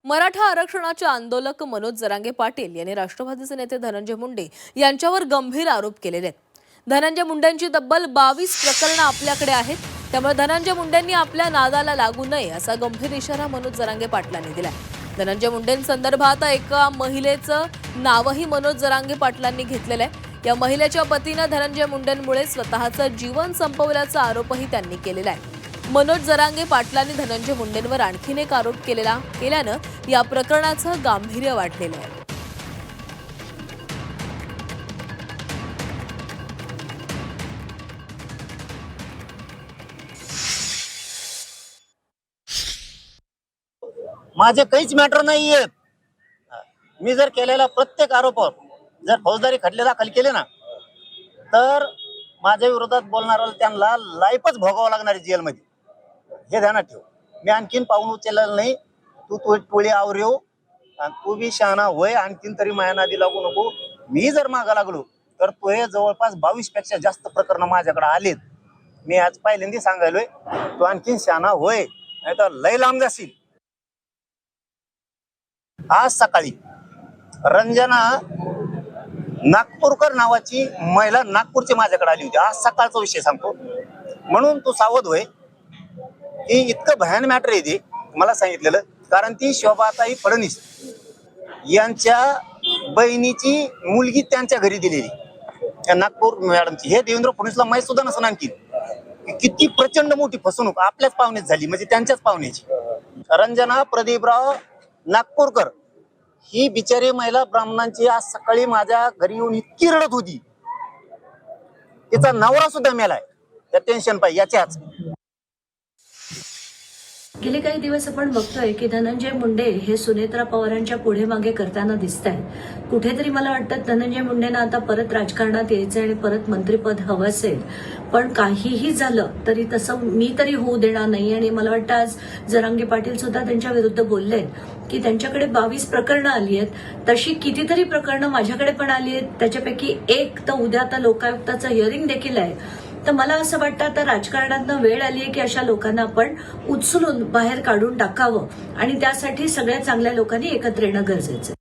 मराठा आरक्षणाचे आंदोलक मनोज जरांगे पाटील यांनी राष्ट्रवादीचे नेते धनंजय मुंडे यांच्यावर गंभीर आरोप केलेले आहेत। धनंजय मुंडेंची तब्बल 22 प्रकरणं आपल्याकडे आहेत, त्यामुळे धनंजय मुंडेंनी आपल्या नादाला लागू नये असा गंभीर इशारा मनोज जरांगे पाटलांनी दिलाय। धनंजय मुंडेंसंदर्भात एका महिलेचं नावही मनोज जरांगे पाटलांनी घेतलेलं आहे। या महिलेच्या पतीने धनंजय मुंडेंमुळे स्वतःचं जीवन संपवल्याचा आरोपही त्यांनी केलेला आहे। मनोज जरांगे पाटलांनी धनंजय मुंडेंवर आणखीन एक आरोप केल्यानं या प्रकरणाचं गांभीर्य वाढलेलं आहे। माझे काहीच मॅटर नाहीये। मी जर केलेला प्रत्येक आरोपावर जर फौजदारी खटले दाखल केले ना, तर माझ्या विरोधात बोलणाऱ्याला त्यांना लाईफच भोगावं लागणार आहे जेलमध्ये, हे ध्यानात ठेव। मी आणखीन पाऊल उचललेलं नाही। तू टोळी आवरेव आणि तू बी शहाणा होय, आणखीन तरी माया नादी लागू नको। मी जर मागा लागलो तर तो हे जवळपास 22 पेक्षा जास्त प्रकरण माझ्याकडे आलेत। मी आज पहिल्यांदा सांगायलोय, तू आणखीन शहाणा होय, नाही तर लय लांब जाशील। आज सकाळी रंजना नागपूरकर नावाची महिला नागपूरची माझ्याकडे आली होती। आज सकाळचा विषय सांगतो, म्हणून तू सावध होय की इतकं भयान मॅटर आहे ते मला सांगितलेलं। कारण ती शोभाताई फडणवीस यांच्या बहिणीची मुलगी त्यांच्या घरी दिलेली नागपूर मॅडमची। हे देवेंद्र फडणवीसला माहीत सुद्धा नसेल आणखी किती प्रचंड मोठी फसवणूक आपल्याच पाहुण्यात झाली, म्हणजे त्यांच्याच पाहुण्याची। रंजना प्रदीपराव नागपूरकर ही बिचारी महिला ब्राह्मणांची आज सकाळी माझ्या घरी येऊन इतकी रडत होती, तिचा नवरा सुद्धा मेलाय त्या टेन्शन पाहिजे याच्याच। गेले काही दिवस आपण बघतोय की धनंजय मुंडे हे सुनेत्रा पवारांच्या पुढे मागे करताना दिसत आहेत। कुठेतरी मला वाटतं धनंजय मुंडेंना आता परत राजकारणात यायचं आणि परत मंत्रिपद हवं असेल, पण काहीही झालं तरी तसं मी तरी होऊ देणार नाही। आणि मला वाटतं आज जरांगे पाटील सुद्धा त्यांच्या विरुद्ध बोललेत की त्यांच्याकडे 22 प्रकरणं आली आहेत, तशी कितीतरी प्रकरणं माझ्याकडे पण आली आहेत। त्याच्यापैकी एक तर उद्या आता लोकायुक्ताचं हिअरिंग देखील आहे। तर मला असं वाटतं आता राजकारणातनं वेळ आली आहे की अशा लोकांना आपण उचलून बाहेर काढून टाकावं, आणि त्यासाठी सगळ्या चांगल्या लोकांनी एकत्र येणं गरजेचं आहे।